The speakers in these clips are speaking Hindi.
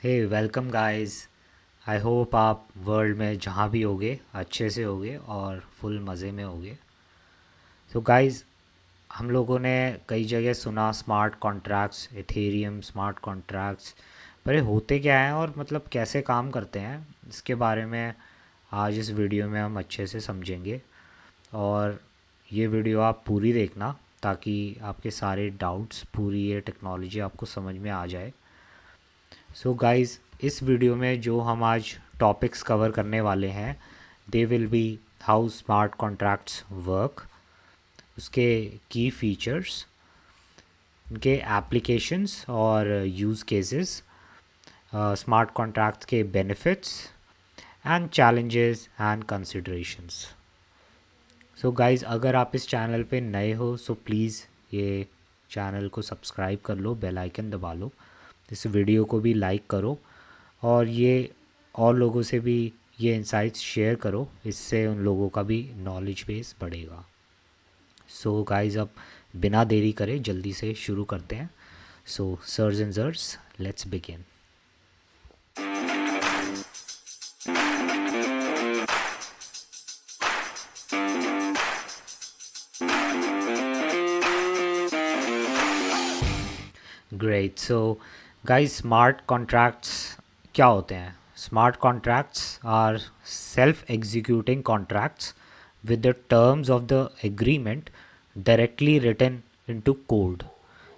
Hey welcome guys. I hope आप वर्ल्ड में जहाँ भी होगे अच्छे से होगे और फुल मज़े में होगे। तो गाइस, हम लोगों ने कई जगह सुना smart contracts, Ethereum smart contracts, पर ये होते क्या हैं और मतलब कैसे काम करते हैं, इसके बारे में आज इस वीडियो में हम अच्छे से समझेंगे। और ये वीडियो आप पूरी देखना ताकि आपके सारे डाउट्स, पूरी ये टेक्नोलॉजी आपको समझ में आ जाए। सो गाइस, इस वीडियो में जो हम आज टॉपिक्स कवर करने वाले हैं, they will be how smart contracts work, उसके की फीचर्स, उनके एप्लीकेशंस और यूज़ केसेस, स्मार्ट कॉन्ट्रैक्ट्स के benefits and challenges and considerations. So guys, अगर आप इस चैनल पे नए हो सो प्लीज़ ये चैनल को सब्सक्राइब कर लो, बेल आइकन दबा लो, इस वीडियो को भी लाइक करो और ये और लोगों से भी ये इंसाइट्स शेयर करो, इससे उन लोगों का भी नॉलेज बेस बढ़ेगा। सो गाइस, अब बिना देरी करे जल्दी से शुरू करते हैं। सो सर्स एंड जर्स, let's begin. Great. So guys, smart contracts क्या होते हैं? Smart contracts are self executing contracts with the terms of the agreement directly written into code.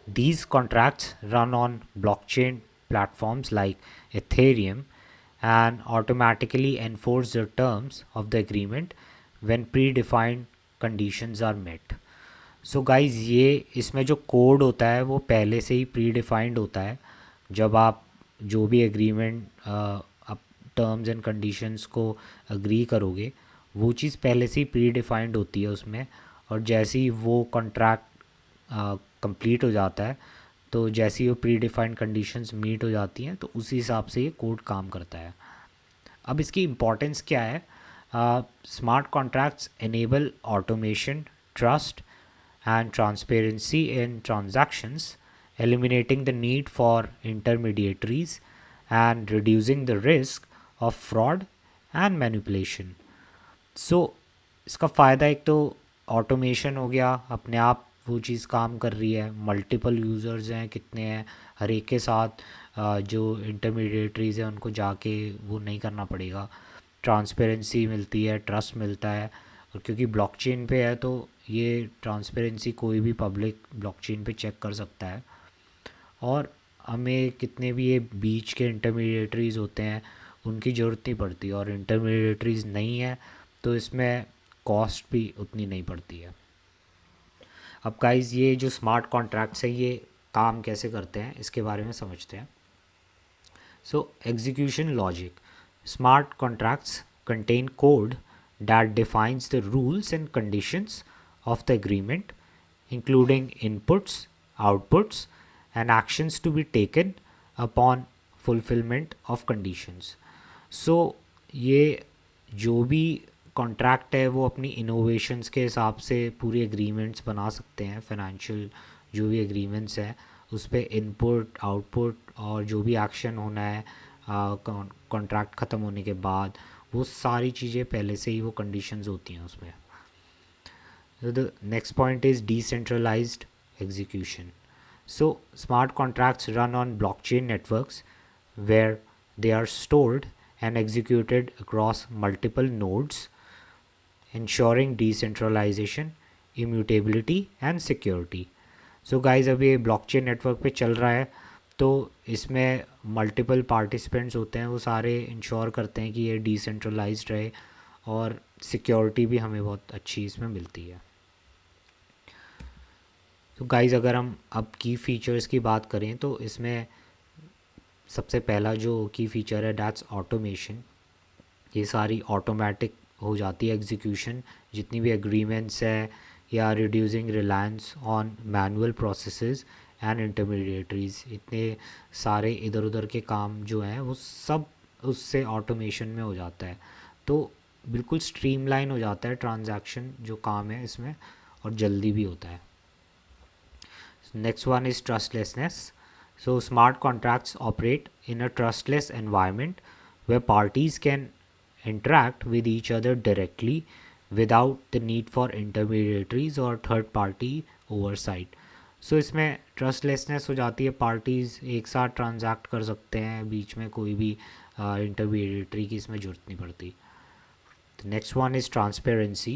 These contracts run on blockchain platforms like Ethereum and automatically enforce the terms of the agreement when predefined conditions are met. So guys, ये इसमें जो कोड होता है वो पहले से ही प्री डिफाइंड होता है। जब आप जो भी एग्रीमेंट, आप टर्म्स एंड कंडीशंस को अग्री करोगे, वो चीज़ पहले से ही प्री डिफाइंड होती है उसमें। और जैसे ही वो कॉन्ट्रैक्ट कंप्लीट हो जाता है, तो जैसे ही वो प्री डिफाइंड कंडीशंस मीट हो जाती हैं, तो उसी हिसाब से ये कोड काम करता है। अब इसकी इम्पोर्टेंस क्या है? Smart contracts enable automation, trust and transparency in transactions, eliminating the need for intermediaries and reducing the risk of fraud and manipulation. So इसका फ़ायदा एक तो ऑटोमेशन हो गया, अपने आप वो चीज़ काम कर रही है। मल्टीपल यूज़र्स हैं, कितने हैं, हर एक के साथ जो इंटरमीडिएटरीज़ हैं उनको जाके वो नहीं करना पड़ेगा। ट्रांसपेरेंसी मिलती है, ट्रस्ट मिलता है। और क्योंकि ब्लॉकचेन पे है तो ये ट्रांसपेरेंसी कोई भी पब्लिक ब्लॉकचेन पे चेक कर सकता है। और हमें कितने भी ये बीच के इंटरमीडिएटरीज़ होते हैं उनकी ज़रूरत नहीं पड़ती, और इंटरमीडिएटरीज़ नहीं है तो इसमें कॉस्ट भी उतनी नहीं पड़ती है। अब गाइस, ये जो स्मार्ट कॉन्ट्रैक्ट्स हैं ये काम कैसे करते हैं इसके बारे में समझते हैं। So execution logic. Smart contracts contain code that defines the rules and conditions of the agreement, including inputs, outputs, and actions to be taken upon fulfillment of conditions. So ये जो भी कॉन्ट्रैक्ट है वो अपनी इनोवेशंस के हिसाब से पूरी एग्रीमेंट्स बना सकते हैं। फाइनेंशियल जो भी एग्रीमेंट्स हैं उस पर इनपुट, आउटपुट और जो भी एक्शन होना है कॉन्ट्रैक्ट ख़त्म होने के बाद, वो सारी चीज़ें पहले से ही वो कंडीशंस होती हैं उसमें। The next point is decentralised execution. So smart contracts run on blockchain networks where they are stored and executed across multiple nodes, ensuring decentralization, immutability and security. So guys, अभी ये ब्लॉकचेन नेटवर्क पे चल रहा है तो इसमें मल्टीपल पार्टिसिपेंट्स होते हैं, वो सारे इंश्योर करते हैं कि ये डिसेंट्रलाइज्ड रहे और सिक्योरिटी भी हमें बहुत अच्छी इसमें मिलती है। तो गाइज़, अगर हम अब की फ़ीचर्स की बात करें तो इसमें सबसे पहला जो की फ़ीचर है दैट्स ऑटोमेशन। ये सारी ऑटोमेटिक हो जाती है एग्जीक्यूशन, जितनी भी एग्रीमेंट्स है, या reducing reliance on manual processes and intermediaries. इतने सारे इधर उधर के काम जो हैं वो सब उससे ऑटोमेशन में हो जाता है, तो बिल्कुल स्ट्रीमलाइन हो जाता है ट्रांजैक्शन जो काम है इसमें, और जल्दी भी होता है। Next one is trustlessness. So smart contracts operate in a trustless environment where parties can interact with each other directly without the need for intermediaries or third party oversight. So इसमें ट्रस्टलेसनेस हो जाती है, पार्टीज़ एक साथ ट्रांजैक्ट कर सकते हैं, बीच में कोई भी इंटरमीडिएटरी की इसमें ज़रूरत नहीं पड़ती. The next one is transparency.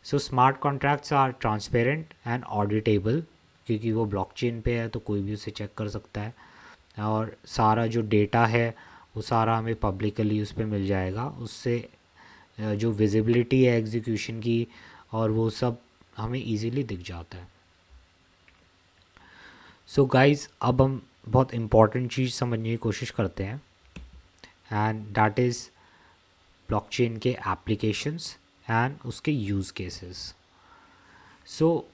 So smart contracts are transparent and auditable क्योंकि वो ब्लॉकचेन पे है तो कोई भी उसे चेक कर सकता है, और सारा जो डेटा है वो सारा हमें पब्लिकली उस पर मिल जाएगा. उससे जो विजिबिलिटी है एग्जीक्यूशन की और वो सब हमें इजीली दिख जाता है. सो गाइस, अब हम बहुत इम्पॉर्टेंट चीज़ समझने की कोशिश करते हैं, एंड दैट इज़ ब्लॉकचेन के एप्लीकेशंस एंड उसके यूज़ केसेस. सो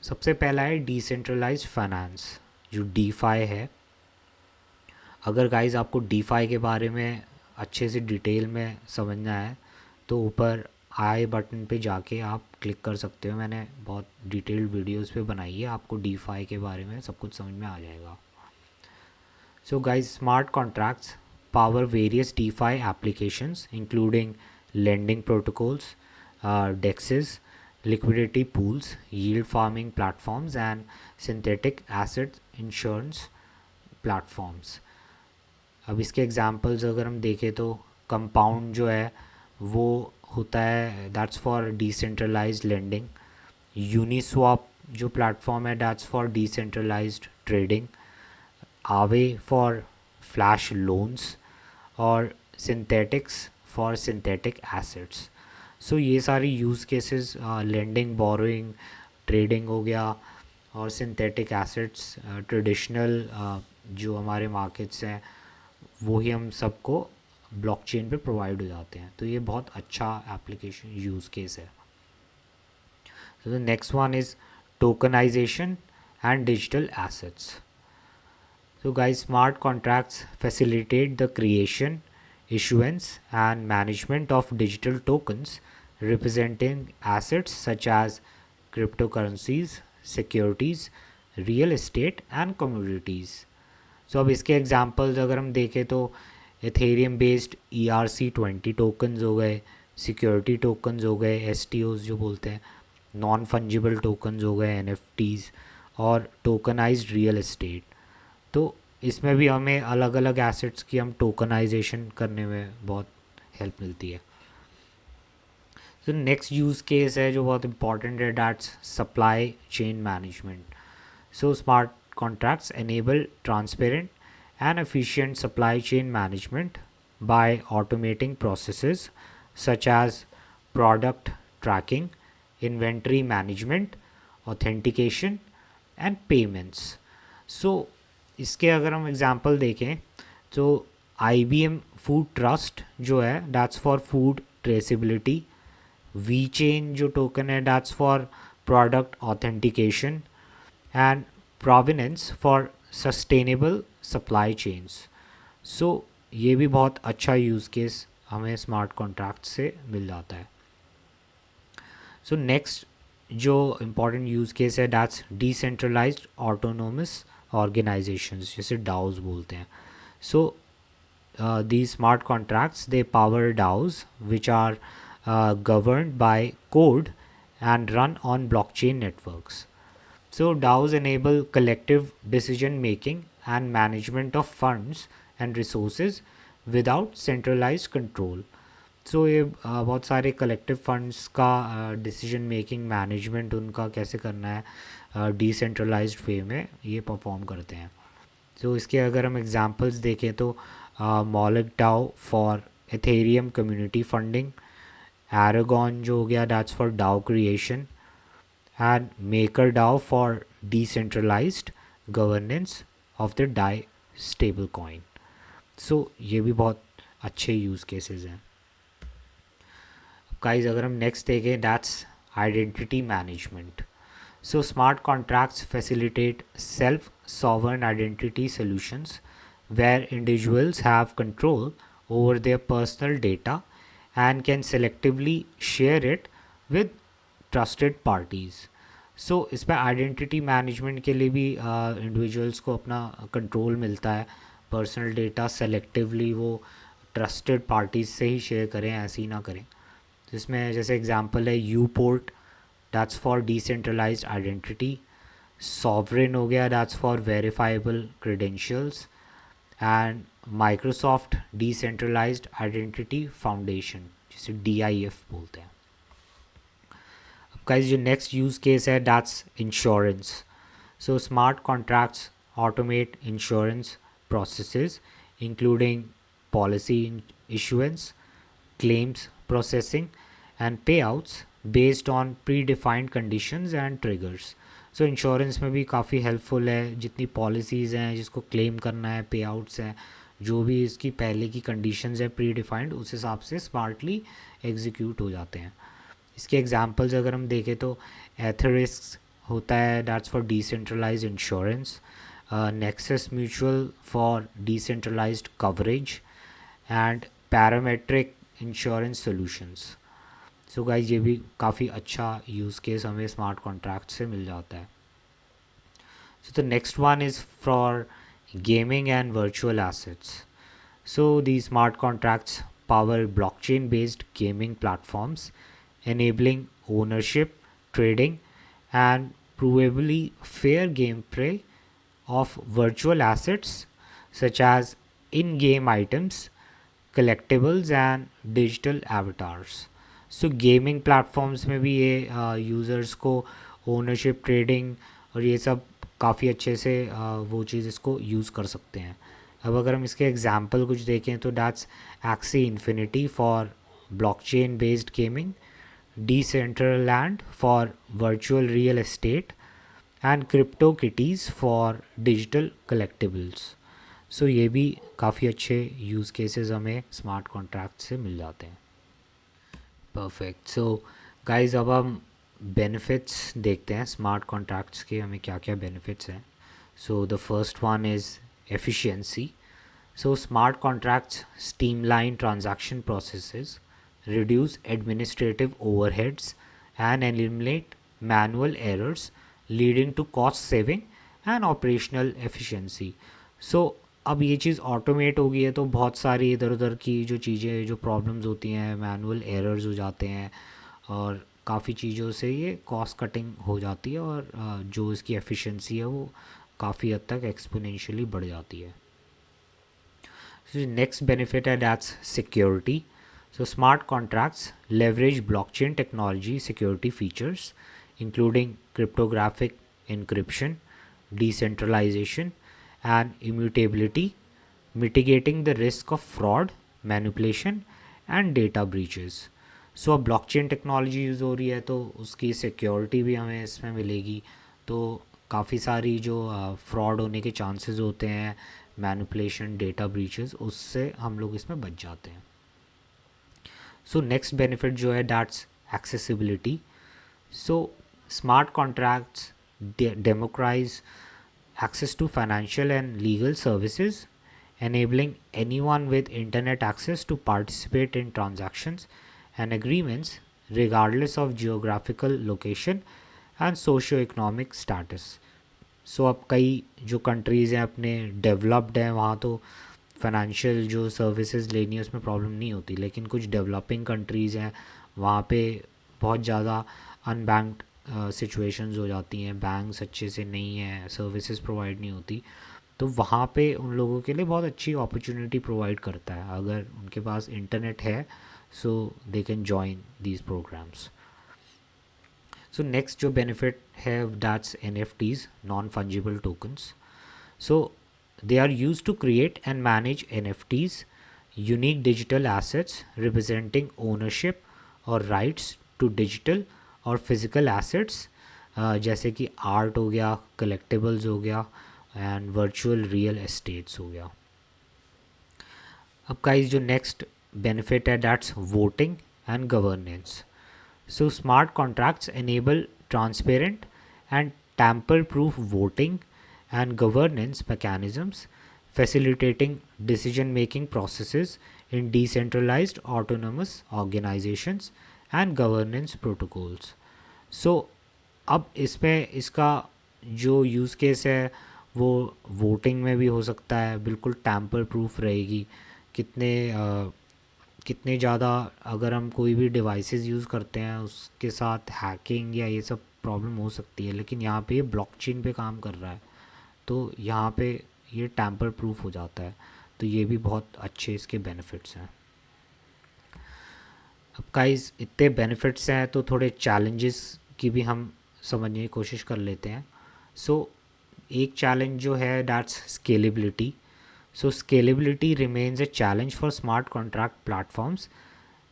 सबसे पहला है डिसेंट्रलाइज्ड फाइनेंस, जो डीफाई है. अगर गाइस आपको डीफाई के बारे में अच्छे से डिटेल में समझना है तो ऊपर आई बटन पे जाके आप क्लिक कर सकते हो. मैंने बहुत डिटेल्ड वीडियोस पे बनाई है, आपको डीफाई के बारे में सब कुछ समझ में आ जाएगा. सो guys, smart contracts power various DeFi applications including lending protocols, DEXs, liquidity pools, yield farming platforms and synthetic asset insurance platforms. अब इसके एग्जांपल्स अगर हम देखें तो कंपाउंड जो है वो होता है, that's for decentralised lending. Uniswap जो प्लेटफॉर्म है, that's for decentralised trading. Aave for flash loans और synthetics for synthetic assets. So ये सारी use cases, lending, borrowing, trading हो गया, और सिंथेटिक एसेट्स ट्रेडिशनल जो हमारे मार्केट्स हैं वो ही हम सबको ब्लॉकचेन पे प्रोवाइड हो जाते हैं. तो ये बहुत अच्छा एप्लीकेशन यूज़ केस है. So the next one is tokenisation and digital assets. So guys, smart contracts facilitate the creation, issuance and management of digital tokens representing assets such as cryptocurrencies, securities, real estate and commodities. So अब इसके एग्जांपल्स अगर हम देखें तो एथेरियम बेस्ड ERC-20 टोकन्स हो गए, सिक्योरिटी टोकन्स हो गए, STOs जो बोलते हैं, नॉन फंजिबल टोकन्स हो गए, NFTs, और टोकनाइज्ड रियल एस्टेट. तो इसमें भी हमें अलग अलग एसेट्स की हम टोकनाइजेशन करने में बहुत हेल्प मिलती है. तो नेक्स्ट यूज़ केस है जो बहुत इंपॉर्टेंट है, that's supply chain management. So smart contracts enable transparent and efficient supply chain management by automating processes such as product tracking, inventory management, authentication and payments. So इसके अगर हम एग्जांपल देखें तो IBM फूड ट्रस्ट जो है, that's for food traceability. VeChain जो टोकन है, that's for product authentication, and provenance for sustainable supply chains. So ये भी बहुत अच्छा यूज़ केस हमें स्मार्ट कॉन्ट्रैक्ट से मिल जाता है. सो नेक्स्ट जो इम्पॉर्टेंट यूज़ केस है, दैट्स डिसेंट्रलाइज्ड ऑटोनोमस ऑर्गेनाइजेशंस, जैसे डाउज बोलते हैं. So the smart contracts they power DAOs which are governed by code and run on blockchain networks. So DAOs enable collective decision making and management of funds and resources without centralized control. So ये बहुत सारे कलेक्टिव फंड्स का डिसीजन मेकिंग मैनेजमेंट उनका कैसे करना है डिसेंट्रलाइज्ड वे में ये परफॉर्म करते हैं. तो इसके अगर हम एग्जांपल्स देखें तो Moloch DAO for Ethereum community funding, Aragon जो हो गया, that's for DAO creation, and Maker DAO for decentralised governance of the Dai stable coin. So ये भी बहुत अच्छे यूज़ केसेस हैं. गाइस अगर हम नेक्स्ट देखें, that's identity management. So smart contracts facilitate self sovereign identity solutions where individuals have control over their personal data and can selectively share it with trusted parties. सो इस पर आइडेंटिटी मैनेजमेंट के लिए भी इंडिविजुअल्स को अपना कंट्रोल मिलता है। पर्सनल डेटा सेलेक्टिवली वो ट्रस्टेड पार्टीज से ही शेयर करें, ऐसे ही ना करें। जिसमें जैसे एग्जांपल है uPort, that's for decentralised identity. Sovereign हो गया, that's for verifiable credentials. And Microsoft decentralised identity foundation, जिसे DIF बोलते हैं। अब गाइस जो नेक्स्ट यूज़ केस है that's insurance. So smart contracts automate insurance processes including policy issuance, claims processing, and payouts based on predefined conditions and triggers. So insurance में भी काफ़ी हेल्पफुल है। जितनी पॉलिसीज़ हैं जिसको क्लेम करना है, पे आउट्स हैं, जो भी इसकी पहले की कंडीशंस है प्री डिफाइंड, उस हिसाब से स्मार्टली एग्जीक्यूट हो जाते हैं। इसके एग्जांपल्स अगर हम देखें तो एथरिस्क होता है, that's for decentralised insurance. Nexus Mutual for decentralised coverage and parametric insurance solutions. So guys ये भी काफ़ी अच्छा यूज़ केस हमें स्मार्ट कॉन्ट्रैक्ट से मिल जाता है। So the next one is for gaming and virtual assets. So these smart contracts power blockchain based gaming platforms, enabling ownership, trading, and provably fair gameplay of virtual assets such as in game items, collectibles, and digital avatars. So gaming platforms में भी ये यूज़र्स को ओनरशिप, ट्रेडिंग और ये सब काफ़ी अच्छे से वो चीज़ इसको यूज़ कर सकते हैं। अब अगर हम इसके एग्जांपल कुछ देखें तो that's Axie Infinity for blockchain based gaming, Decentraland for virtual real estate, and CryptoKitties for digital collectibles. So ये भी काफ़ी अच्छे यूज़ केसेस हमें स्मार्ट कॉन्ट्रैक्ट से मिल जाते हैं। परफेक्ट। सो गाइस अब हम बेनिफिट्स देखते हैं स्मार्ट कॉन्ट्रैक्ट्स के, हमें क्या क्या बेनिफिट्स हैं। So the first one is efficiency. So smart contracts streamline transaction processes, reduce administrative overheads, and eliminate manual errors, leading to cost saving and operational efficiency. So अब ये चीज़ ऑटोमेट हो गई है तो बहुत सारी इधर उधर की जो चीज़ें, जो प्रॉब्लम्स होती हैं, मैनुअल एरर्स हो जाते हैं और काफ़ी चीज़ों से ये कॉस्ट कटिंग हो जाती है और जो इसकी एफिशिएंसी है वो काफ़ी हद तक एक्सपोनेंशियली बढ़ जाती है। नेक्स्ट बेनिफिट है that's security. So smart contracts leverage blockchain technology security features, including cryptographic encryption, decentralization, and immutability, mitigating the risk of fraud, manipulation, and data breaches. So अब blockchain technology यूज़ हो रही है तो उसकी security भी हमें इसमें मिलेगी, तो काफ़ी सारी जो fraud होने के chances होते हैं, manipulation, data breaches, उससे हम लोग इसमें बच जाते हैं। सो नेक्स्ट बेनिफिट जो है that's accessibility. So smart contracts democratise access to financial and legal services, enabling anyone with internet access to participate in transactions and agreements regardless of geographical location and socio-economic status. सो अब कई जो कंट्रीज़ हैं अपने डेवलप्ड हैं, वहाँ तो फाइनेंशियल जो सर्विसेज लेनी है उसमें प्रॉब्लम नहीं होती, लेकिन कुछ डेवलपिंग कंट्रीज़ हैं वहाँ पे बहुत ज़्यादा अनबैंक्ड सिचुएशंस हो जाती हैं, बैंक्स अच्छे से नहीं हैं, सर्विसेज प्रोवाइड नहीं होती, तो वहाँ पे उन लोगों के लिए बहुत अच्छी अपॉर्चुनिटी प्रोवाइड करता है अगर उनके पास इंटरनेट है, so they can join these programmes. So next जो बेनिफिट है that's NFTs, non fungible tokens. So they are used to create and manage NFTs, unique digital assets representing ownership or rights to digital और physical assets, जैसे कि आर्ट हो गया, कलेक्टिबल्स हो गया एंड वर्चुअल रियल एस्टेट्स हो गया। अब गाइस जो नेक्स्ट बेनिफिट है that's voting and governance. So smart contracts enable transparent and tamper proof voting and governance mechanisms, facilitating decision-making processes in decentralized autonomous organizations and governance protocols. So अब इस पे इसका जो यूज़ केस है वो वोटिंग में भी हो सकता है, बिल्कुल टैम्पर प्रूफ रहेगी। कितने ज़्यादा अगर हम कोई भी डिवाइसेस यूज़ करते हैं उसके साथ हैकिंग या ये सब प्रॉब्लम हो सकती है, लेकिन यहाँ पे ये ब्लॉकचेन पे काम कर रहा है तो यहाँ पे ये टैम्पर प्रूफ हो जाता है। तो ये भी बहुत अच्छे इसके बेनिफिट्स हैं। अब गाइस इतने बेनिफिट्स हैं तो थोड़े चैलेंजेस की भी हम समझने की कोशिश कर लेते हैं। सो एक चैलेंज जो है that's scalability. So scalability remains a challenge for smart contract platforms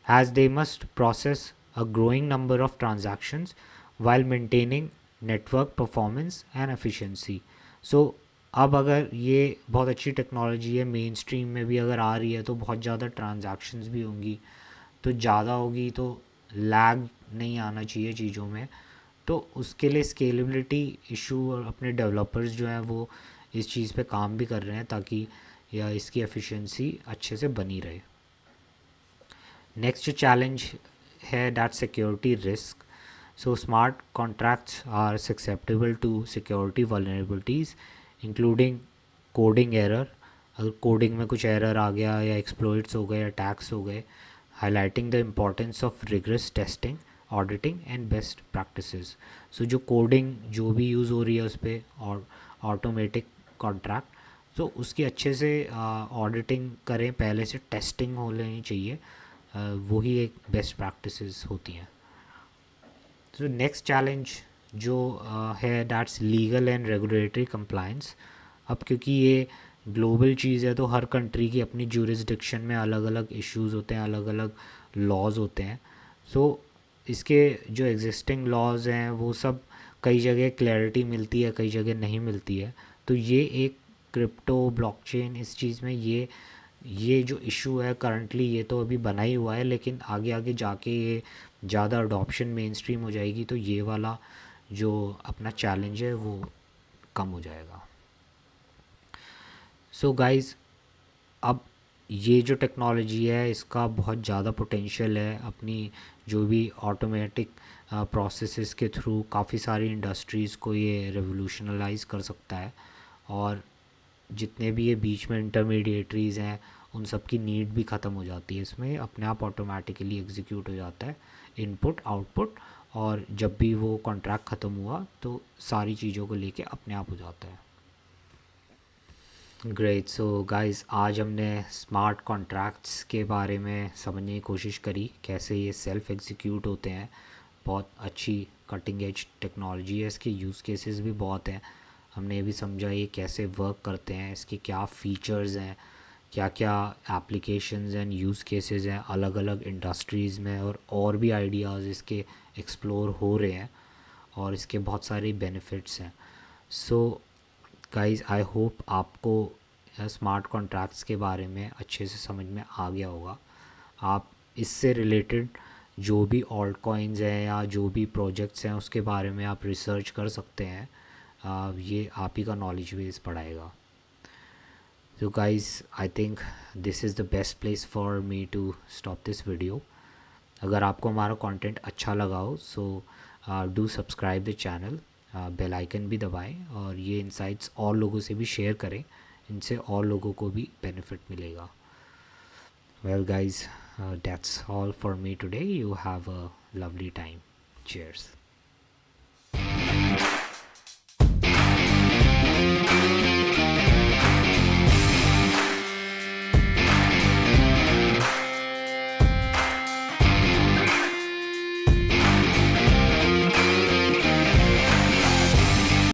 as they must process a growing number of transactions while maintaining network performance and efficiency. So अब अगर ये बहुत अच्छी टेक्नोलॉजी है, मेन स्ट्रीम में भी अगर आ रही है तो बहुत ज़्यादा ट्रांजैक्शंस भी होंगी, तो ज़्यादा होगी तो लैग नहीं आना चाहिए चीज़ों में। तो उसके लिए स्केलेबिलिटी इशू और अपने डेवलपर्स जो हैं वो इस चीज़ पे काम भी कर रहे हैं ताकि या इसकी एफिशिएंसी अच्छे से बनी रहे। नेक्स्ट चैलेंज है that security risk. So smart contracts are susceptible to security vulnerabilities including coding error. अगर कोडिंग में कुछ एरर आ गया या एक्सप्लॉइट्स हो गए, अटैक्स हो गए, highlighting the importance of rigorous testing, auditing and best practices. So जो कोडिंग जो भी यूज़ हो रही है उस पर और ऑटोमेटिक कॉन्ट्रैक्ट, तो उसकी अच्छे से ऑडिटिंग करें, पहले से टेस्टिंग हो लेनी चाहिए, वही एक बेस्ट प्रैक्टिसेस होती हैं। तो नेक्स्ट चैलेंज जो है that's legal and regulatory compliance. अब क्योंकि ये ग्लोबल चीज़ है तो हर कंट्री की अपनी ज्यूरिसडिक्शन में अलग अलग इश्यूज़ होते हैं, अलग अलग लॉज होते हैं। सो इसके जो एग्जिस्टिंग लॉज हैं वो सब कई जगह क्लैरिटी मिलती है, कई जगह नहीं मिलती है। तो ये एक क्रिप्टो ब्लॉकचेन इस चीज़ में ये जो इशू है करंटली ये तो अभी बना ही हुआ है, लेकिन आगे आगे जाके ये ज़्यादा अडॉप्शन मेन स्ट्रीम हो जाएगी तो ये वाला जो अपना चैलेंज है वो कम हो जाएगा। सो गाइज़ अब ये जो टेक्नोलॉजी है इसका बहुत ज़्यादा पोटेंशियल है, अपनी जो भी ऑटोमेटिक प्रोसेसेस के थ्रू काफ़ी सारी इंडस्ट्रीज़ को ये रेवोल्यूशनलाइज कर सकता है। और जितने भी ये बीच में इंटरमीडिएटरीज़ हैं उन सब की नीड भी ख़त्म हो जाती है, इसमें अपने आप ऑटोमेटिकली एग्जीक्यूट हो जाता है इनपुट आउटपुट, और जब भी वो कॉन्ट्रैक्ट ख़त्म हुआ तो सारी चीज़ों को लेके अपने आप हो जाता है। ग्रेट। सो गाइस आज हमने स्मार्ट कॉन्ट्रैक्ट्स के बारे में समझने की कोशिश करी, कैसे ये सेल्फ एग्जीक्यूट होते हैं। बहुत अच्छी कटिंग एज टेक्नोलॉजी है, इसके यूज़ केसेस भी बहुत हैं। हमने ये भी समझा ये कैसे वर्क करते हैं, इसके क्या फ़ीचर्स हैं, क्या क्या एप्लीकेशंस एंड यूज़ केसेस हैं अलग अलग इंडस्ट्रीज़ में, और भी आइडियाज़ इसके एक्सप्लोर हो रहे हैं और इसके बहुत सारे बेनिफिट्स हैं। सो गाइस आई होप आपको स्मार्ट कॉन्ट्रैक्ट्स के बारे में अच्छे से समझ में आ गया होगा। आप इससे रिलेटेड जो भी ऑल्ट कॉइन्स हैं या जो भी प्रोजेक्ट्स हैं उसके बारे में आप रिसर्च कर सकते हैं, ये आप ही का नॉलेज बेस बढ़ाएगा। तो guys I think this is the best place for me to stop this video. अगर आपको हमारा कंटेंट अच्छा लगा हो so do subscribe the channel, bell icon भी दबाएं और ये इनसाइट्स और लोगों से भी शेयर करें, इनसे और लोगों को भी बेनिफिट मिलेगा। Well guys, that's all for me today. You have a lovely time. Cheers.